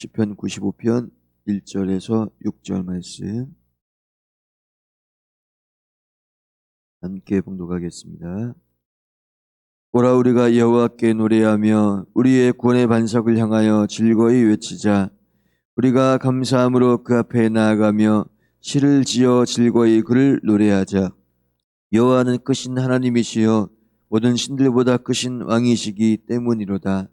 시편 95편 1절에서 6절 말씀 함께 봉독하겠습니다. 오라 우리가 여호와께 노래하며 우리의 구원의 반석을 향하여 즐거이 외치자. 우리가 감사함으로 그 앞에 나아가며 시를 지어 즐거이 그를 노래하자. 여호와는 크신 하나님이시여 모든 신들보다 크신 왕이시기 때문이로다.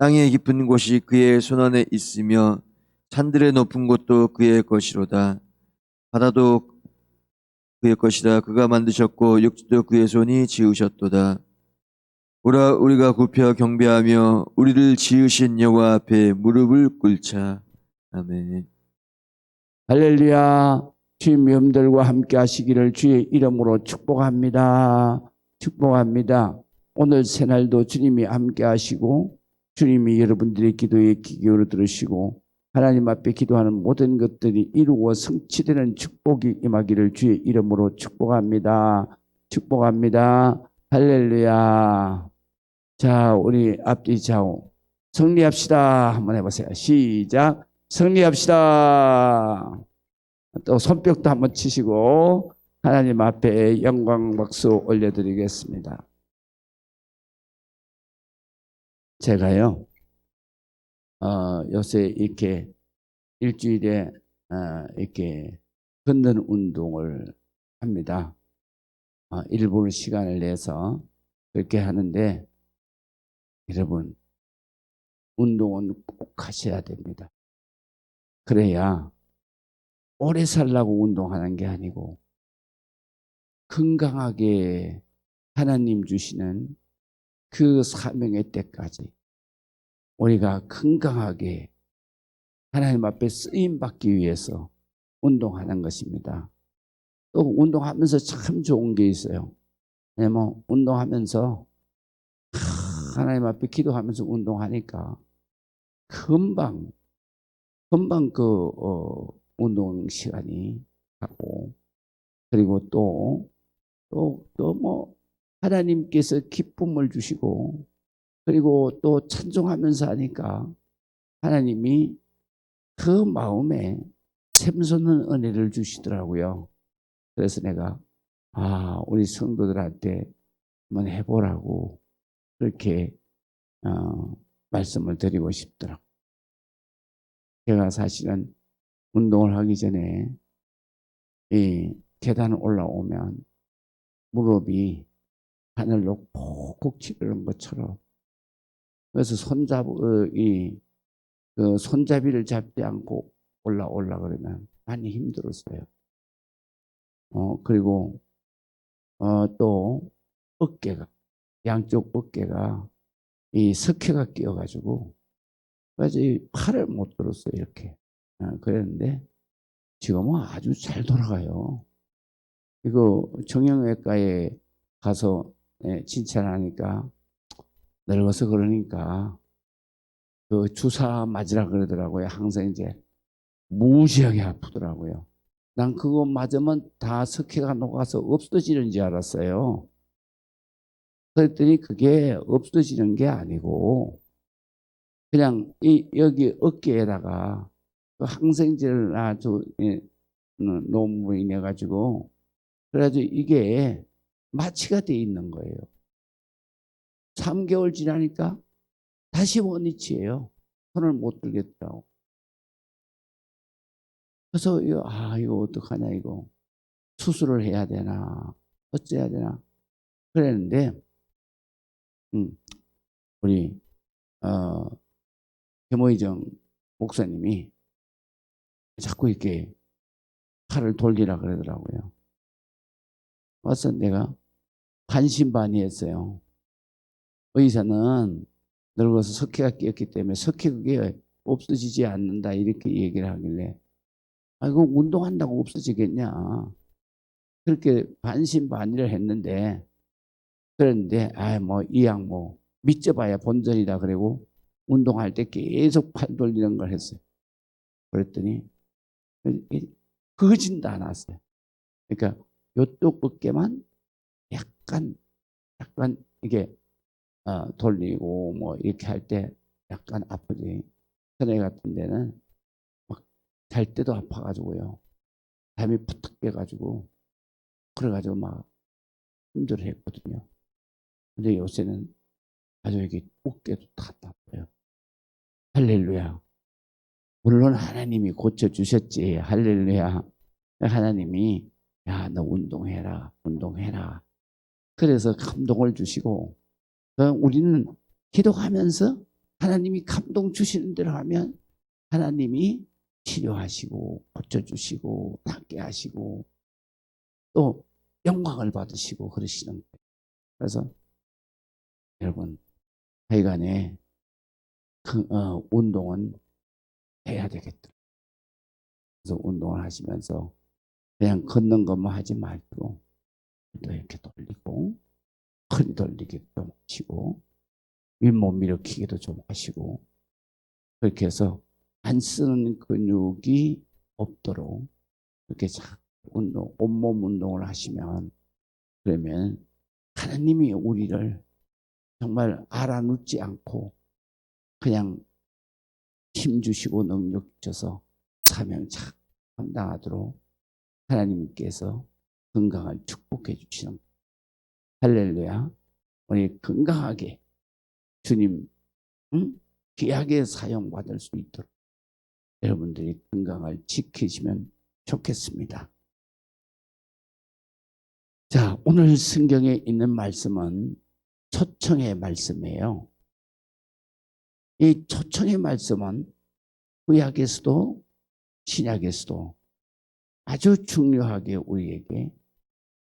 땅의 깊은 곳이 그의 손안에 있으며 산들의 높은 곳도 그의 것이로다. 바다도 그의 것이다. 그가 만드셨고 육지도 그의 손이 지으셨도다. 오라 우리가 굽혀 경배하며 우리를 지으신 여호와 앞에 무릎을 꿇자. 아멘. 할렐루야. 주님 염들과 함께 하시기를 주의 이름으로 축복합니다. 축복합니다. 오늘 새날도 주님이 함께 하시고 주님이 여러분들의 기도에 귀 기울여 들으시고 하나님 앞에 기도하는 모든 것들이 이루어 성취되는 축복이 임하기를 주의 이름으로 축복합니다. 축복합니다. 할렐루야. 자, 우리 앞뒤 좌우 승리합시다. 한번 해보세요. 시작. 승리합시다. 또 손뼉도 한번 치시고 하나님 앞에 영광 박수 올려드리겠습니다. 제가요, 요새 이렇게 일주일에 이렇게 걷는 운동을 합니다. 일부러 시간을 내서 그렇게 하는데 여러분, 운동은 꼭 하셔야 됩니다. 그래야 오래 살라고 운동하는 게 아니고 건강하게 하나님 주시는 그 사명의 때까지 우리가 건강하게 하나님 앞에 쓰임받기 위해서 운동하는 것입니다. 또 운동하면서 참 좋은 게 있어요. 왜냐면 운동하면서 하나님 앞에 기도하면서 운동하니까 금방 그 운동 시간이 가고 그리고 또 뭐 하나님께서 기쁨을 주시고 그리고 또 찬송하면서 하니까 하나님이 그 마음에 샘솟는 은혜를 주시더라고요. 그래서 내가 우리 성도들한테 한번 해보라고 그렇게 말씀을 드리고 싶더라고요. 제가 사실은 운동을 하기 전에 이 계단을 올라오면 무릎이 하늘로 콕콕 치르는 것처럼 그래서 그 손잡이를 잡지 않고 올라 그러면 많이 힘들었어요. 그리고 또 어깨가 양쪽 어깨가 이 석회가 끼어가지고 그래서 이 팔을 못 들었어요 이렇게. 그랬는데 지금은 아주 잘 돌아가요. 이거 정형외과에 가서 칭찬하니까 늙어서 그러니까 그 주사 맞으라 그러더라고요. 항상 이제 무지하게 아프더라고요. 난 그거 맞으면 다 석회가 녹아서 없어지는 줄 알았어요. 그랬더니 그게 없어지는 게 아니고 그냥 여기 어깨에다가 그 항생제를 아주 너무 인해 가지고 그래가지고 이게 마취가 돼 있는 거예요. 3개월 지나니까 다시 원위치예요. 손을 못 들겠더라고. 그래서 이거 어떡하냐 이거 수술을 해야 되나 어째야 되나 그랬는데 우리 김의정 목사님이 자꾸 이렇게 팔을 돌리라 그러더라고요. 와서 내가 반신반의했어요. 의사는 늙어서 석회가 끼었기 때문에 석회 그게 없어지지 않는다 이렇게 얘기를 하길래 이거 운동한다고 없어지겠냐 그렇게 반신반의를 했는데 그런데 뭐 이 약 뭐 믿져봐야 본전이다 그리고 운동할 때 계속 팔 돌리는 걸 했어요. 그랬더니 그거진도 않았어요. 그러니까 요쪽 어깨만 약간 이게 돌리고 뭐 이렇게 할 때 약간 아프지. 전에 같은 데는 막 잘 때도 아파가지고요. 잠이 푸득 깨가지고 그래가지고 막 힘들어했거든요. 근데 요새는 아주 여기 어깨도 다 아파요. 할렐루야. 물론 하나님이 고쳐주셨지. 할렐루야. 하나님이 야, 너 운동해라. 운동해라. 그래서 감동을 주시고 우리는 기도하면서 하나님이 감동 주시는 대로 하면 하나님이 치료하시고 고쳐주시고 낫게 하시고 또 영광을 받으시고 그러시는 거예요. 그래서 여러분 하여간에 운동은 해야 되겠다. 그래서 운동을 하시면서 그냥 걷는 것만 하지 말고 또 이렇게 돌리고 허리 돌리기도 좀 하시고 윗몸 일으키기도 좀 하시고 그렇게 해서 안 쓰는 근육이 없도록 이렇게 온몸 운동을 하시면 그러면 하나님이 우리를 정말 알아눕지 않고 그냥 힘 주시고 능력 주셔서 사명 잘 감당하도록 하나님께서 건강을 축복해 주시는 할렐루야. 우리 건강하게 주님 귀하게 사용받을 수 있도록 여러분들이 건강을 지키시면 좋겠습니다. 자, 오늘 성경에 있는 말씀은 초청의 말씀이에요. 이 초청의 말씀은 구약에서도 신약에서도 아주 중요하게 우리에게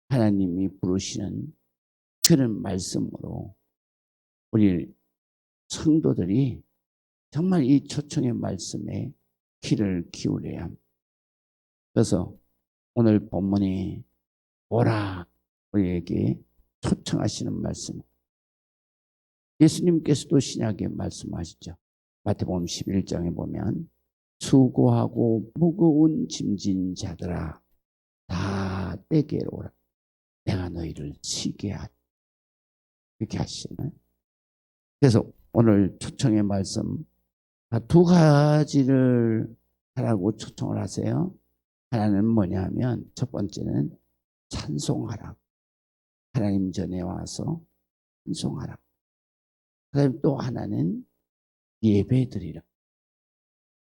하나님이 부르시는 그런 말씀으로 우리 성도들이 정말 이 초청의 말씀에 귀를 기울여야 합니다. 그래서 오늘 본문이 오라 우리에게 초청하시는 말씀. 예수님께서도 신약에 말씀하시죠. 마태복음 11장에 보면 수고하고 무거운 짐진 자들아 다 내게로 오라. 내가 너희를 쉬게 하리. 이렇게 하시잖아요. 그래서 오늘 초청의 말씀 두 가지를 하라고 초청을 하세요. 하나는 뭐냐면 첫 번째는 찬송하라. 하나님 전에 와서 찬송하라. 그다음에 또 하나는 예배드리라.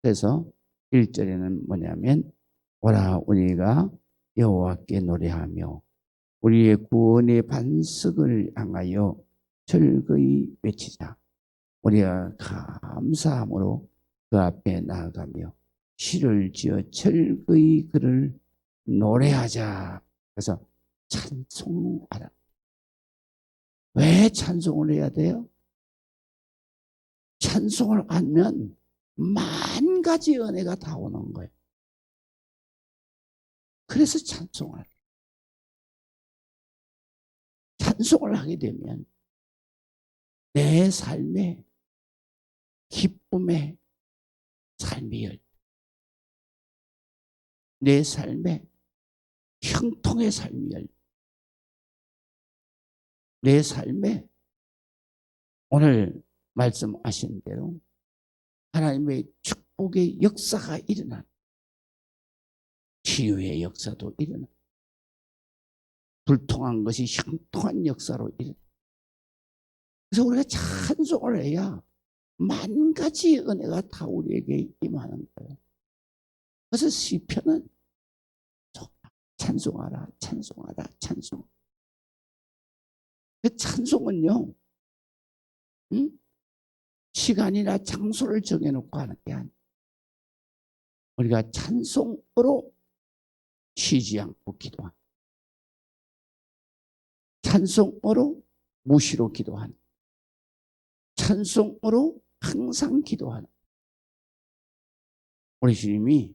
그래서 1절에는 뭐냐면 오라 우리가 여호와께 노래하며 우리의 구원의 반석을 향하여 절거이 외치자. 우리가 감사함으로 그 앞에 나아가며 시를 지어 절거이 그를 노래하자. 그래서 찬송하라. 왜 찬송을 해야 돼요? 찬송을 하면 만 가지 은혜가 다 오는 거예요. 그래서 찬송을 하게 되면 내 삶에 기쁨의 삶이 열, 내 삶에 형통의 삶이 열, 내 삶에 오늘 말씀하신 대로 하나님의 축복의 역사가 일어나, 치유의 역사도 일어나, 불통한 것이 형통한 역사로 일어나. 그래서 우리가 찬송을 해야 만 가지 은혜가 다 우리에게 임하는 거예요. 그래서 시편은 찬송하라, 찬송하라, 찬송. 그 찬송은요, 시간이나 장소를 정해놓고 하는 게 아니에요. 우리가 찬송으로 쉬지 않고 기도하는, 찬송으로 무시로 기도하는, 찬송으로 항상 기도하는 우리 주님이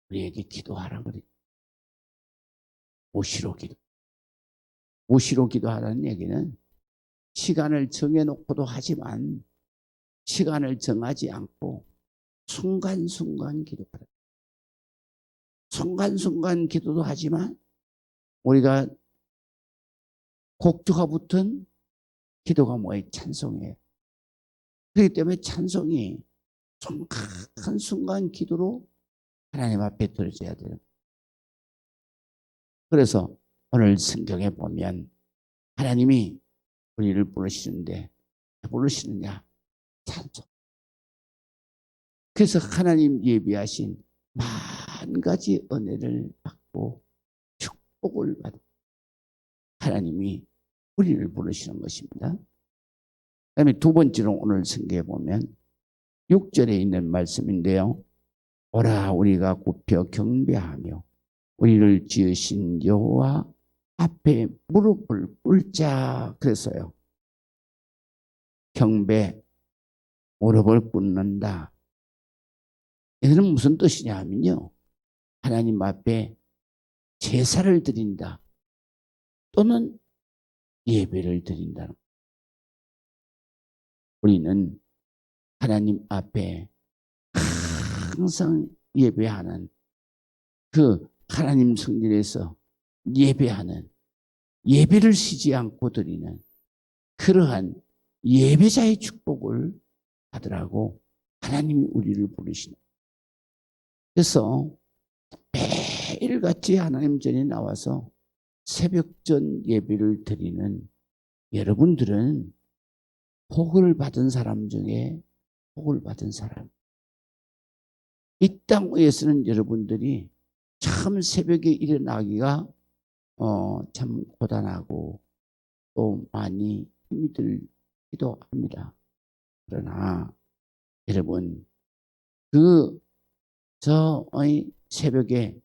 우리에게 기도하라 그래요. 무시로 기도. 무시로 기도하라는 얘기는 시간을 정해놓고도 하지만 시간을 정하지 않고 순간순간 기도하라. 순간순간 기도도 하지만 우리가 곡조가 붙은 기도가 뭐예요? 찬송이에요. 그렇기 때문에 찬송이 정확한 순간 기도로 하나님 앞에 드려져야 돼요. 그래서 오늘 성경에 보면 하나님이 우리를 부르시는데 부르시느냐? 찬송. 그래서 하나님 예비하신 만 가지 은혜를 받고 축복을 받은 하나님이 우리를 부르시는 것입니다. 그다음에 두 번째로 오늘 성경에 보면 6절에 있는 말씀인데요. 오라 우리가 굽혀 경배하며 우리를 지으신 여호와 앞에 무릎을 꿇자. 그래서요. 경배, 무릎을 꿇는다. 이거는 무슨 뜻이냐 하면요. 하나님 앞에 제사를 드린다. 또는 예배를 드린다는 거예요. 우리는 하나님 앞에 항상 예배하는 그 하나님 성전에서 예배하는 예배를 쉬지 않고 드리는 그러한 예배자의 축복을 받으라고 하나님이 우리를 부르시는. 그래서 매일같이 하나님 전에 나와서 새벽전 예배를 드리는 여러분들은 복을 받은 사람 중에 복을 받은 사람. 이 땅 위에서는 여러분들이 참 새벽에 일어나기가 참 고단하고 또 많이 힘이 들기도 합니다. 그러나 여러분 저의 새벽에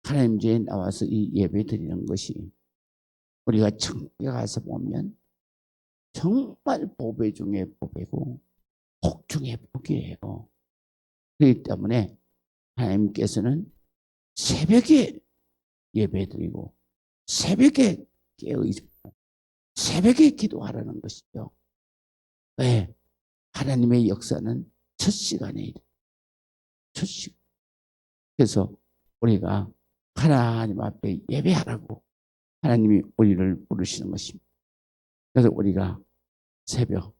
하나님 전에 나와서 이 예배 드리는 것이 우리가 천국에 가서 보면 정말 보배 중에 보배고 복 중에 복이에요. 그렇기 때문에 하나님께서는 새벽에 예배드리고 새벽에 깨어있고 새벽에 기도하라는 것이죠. 왜? 하나님의 역사는 첫 시간에 일어나요. 첫 시간. 그래서 우리가 하나님 앞에 예배하라고 하나님이 우리를 부르시는 것입니다. 그래서 우리가 새벽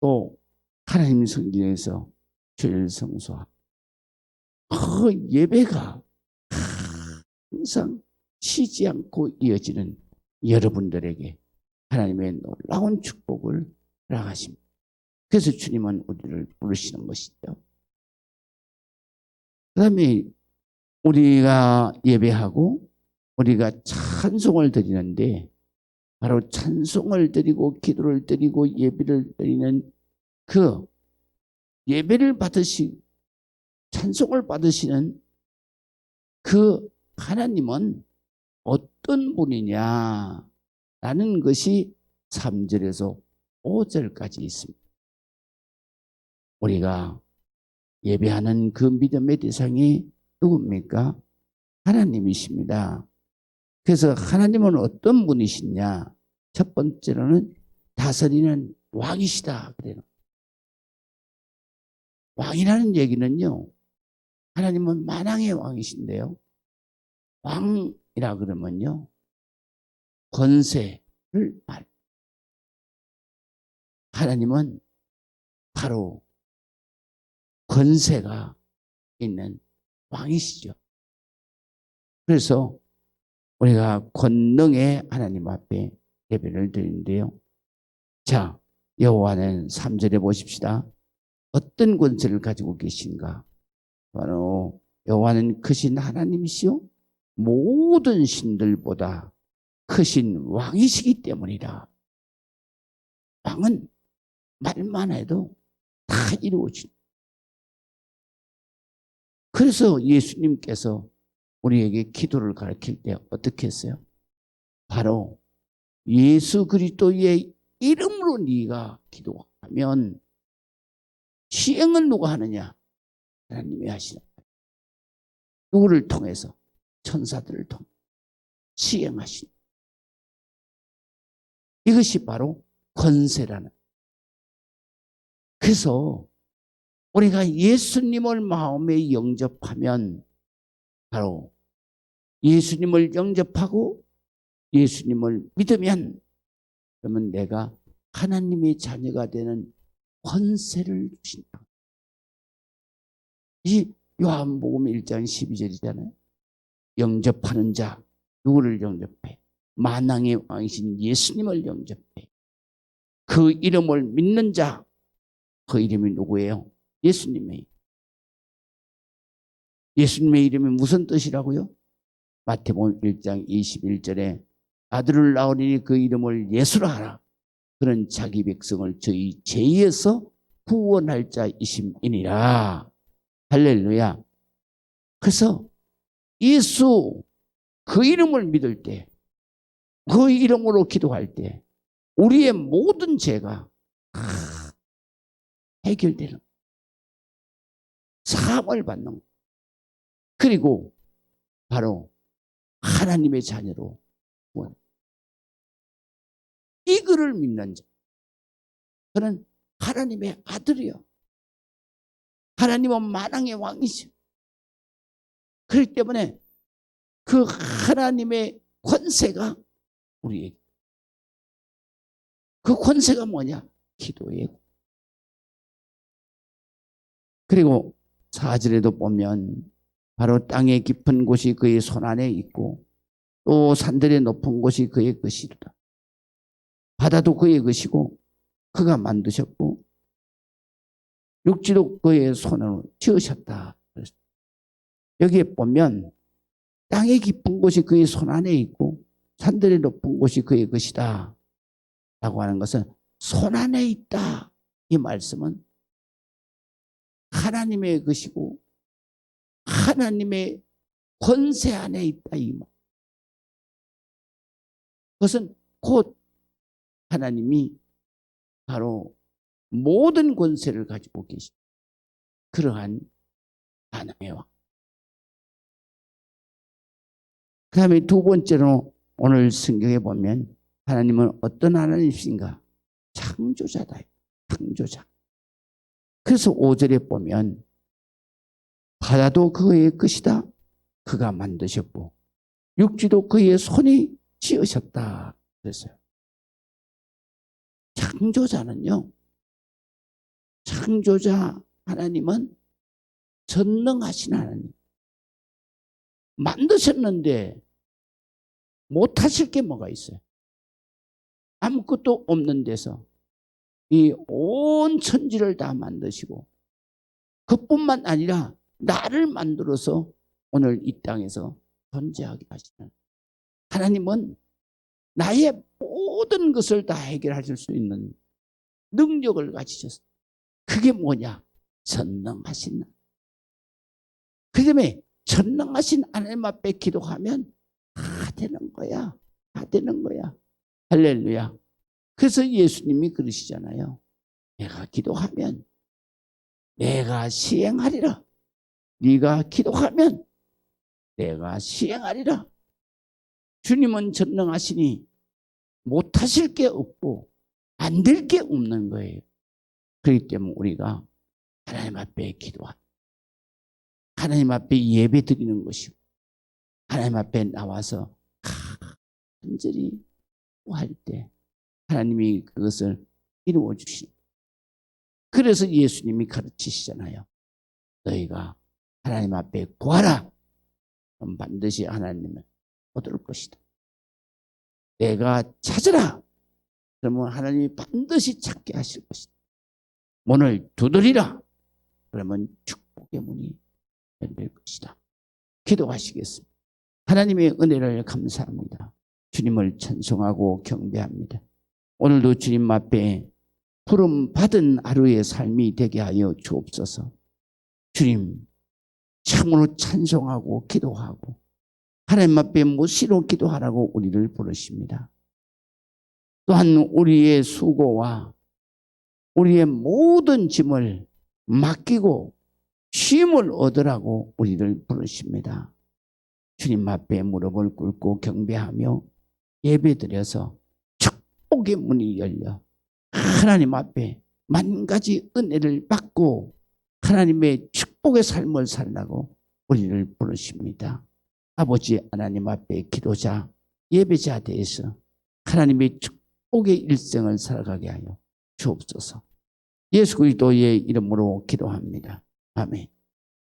또 하나님 성전에서 주일 성수하고 그 예배가 항상 쉬지 않고 이어지는 여러분들에게 하나님의 놀라운 축복을 허락하십니다. 그래서 주님은 우리를 부르시는 것이죠. 그 다음에 우리가 예배하고 우리가 찬송을 드리는데 바로 찬송을 드리고 기도를 드리고 예배를 드리는 그 예배를 찬송을 받으시는 그 하나님은 어떤 분이냐라는 것이 3절에서 5절까지 있습니다. 우리가 예배하는 그 믿음의 대상이 누굽니까? 하나님이십니다. 그래서 하나님은 어떤 분이시냐? 첫 번째로는 다스리는 왕이시다. 그래요. 왕이라는 얘기는요. 하나님은 만왕의 왕이신데요. 왕이라 그러면요. 권세를 말. 하나님은 바로 권세가 있는 왕이시죠. 그래서 우리가 권능의 하나님 앞에 예배를 드리는데요. 자, 여호와는 3절에 보십시다. 어떤 권세를 가지고 계신가? 바로 여호와는 크신 하나님이시요 모든 신들보다 크신 왕이시기 때문이다. 왕은 말만 해도 다 이루어진다. 그래서 예수님께서 우리에게 기도를 가르칠 때 어떻게 했어요? 바로 예수 그리스도의 이름으로 네가 기도하면 시행은 누가 하느냐? 하나님이 하시는 거예요. 누구를 통해서? 천사들을 통해 시행하시는. 이것이 바로 권세라는. 그래서 우리가 예수님을 마음에 영접하면 바로 예수님을 영접하고 예수님을 믿으면 그러면 내가 하나님의 자녀가 되는 권세를 주신다. 이 요한복음 1장 12절이잖아요. 영접하는 자, 누구를 영접해? 만왕의 왕이신 예수님을 영접해. 그 이름을 믿는 자, 그 이름이 누구예요? 예수님의. 예수님의 이름이 무슨 뜻이라고요? 마태복음 1장 21절에 아들을 낳으리니 그 이름을 예수라 하라. 그는 자기 백성을 저희 죄에서 구원할 자이심이니라. 할렐루야. 그래서 예수 그 이름을 믿을 때, 그 이름으로 기도할 때 우리의 모든 죄가 해결되는, 사함을 받는 것. 그리고 바로 하나님의 자녀로 구원. 이 글을 믿는 자, 그는 하나님의 아들이요. 하나님은 만왕의 왕이죠. 그렇기 때문에 그 하나님의 권세가 우리에게, 그 권세가 뭐냐? 기도예요. 그리고 4절에도 보면 바로 땅의 깊은 곳이 그의 손안에 있고 또 산들의 높은 곳이 그의 것이로다. 바다도 그의 것이고 그가 만드셨고 육지도 그의 손으로 지으셨다. 여기에 보면 땅의 깊은 곳이 그의 손안에 있고 산들의 높은 곳이 그의 것이다 라고 하는 것은 손안에 있다. 이 말씀은 하나님의 것이고 하나님의 권세 안에 있다. 이 말. 그것은 곧 하나님이 바로 모든 권세를 가지고 계신 그러한 하나님의 왕. 그 다음에 두 번째로 오늘 성경에 보면 하나님은 어떤 하나님이신가? 창조자다. 창조자. 그래서 5절에 보면 바다도 그의 것이다. 그가 만드셨고 육지도 그의 손이 지으셨다. 그랬어요. 창조자는요. 창조자 하나님은 전능하신 하나님. 만드셨는데 못하실 게 뭐가 있어요? 아무것도 없는 데서 이 온 천지를 다 만드시고 그뿐만 아니라 나를 만들어서 오늘 이 땅에서 존재하게 하시는 하나님은 나의 모든 것을 다 해결하실 수 있는 능력을 가지셨어요. 그게 뭐냐? 전능하신 하나님. 그 때문에 전능하신 하나님 앞에 기도하면 다 되는 거야. 다 되는 거야. 할렐루야. 그래서 예수님이 그러시잖아요. 내가 기도하면 내가 시행하리라. 네가 기도하면 내가 시행하리라. 주님은 전능하시니 못하실 게 없고 안 될 게 없는 거예요. 그렇기 때문에 우리가 하나님 앞에 기도하고 하나님 앞에 예배 드리는 것이고 하나님 앞에 나와서 간절히 구할 때 하나님이 그것을 이루어 주십니다. 그래서 예수님이 가르치시잖아요. 너희가 하나님 앞에 구하라. 그럼 반드시 하나님은 얻을 것이다. 내가 찾으라. 그러면 하나님이 반드시 찾게 하실 것이다. 문을 두드리라. 그러면 축복의 문이 열릴 것이다. 기도하시겠습니다. 하나님의 은혜를 감사합니다. 주님을 찬송하고 경배합니다. 오늘도 주님 앞에 부름 받은 하루의 삶이 되게 하여 주옵소서. 주님, 참으로 찬송하고 기도하고 하나님 앞에 무시로 기도하라고 우리를 부르십니다. 또한 우리의 수고와 우리의 모든 짐을 맡기고 쉼을 얻으라고 우리를 부르십니다. 주님 앞에 무릎을 꿇고 경배하며 예배드려서 축복의 문이 열려 하나님 앞에 만 가지 은혜를 받고 하나님의 축복의 삶을 살라고 우리를 부르십니다. 아버지 하나님 앞에 기도자, 예배자 되어서 하나님의 축복의 일생을 살아가게 하여 주옵소서. 예수 그리스도의 이름으로 기도합니다. 아멘.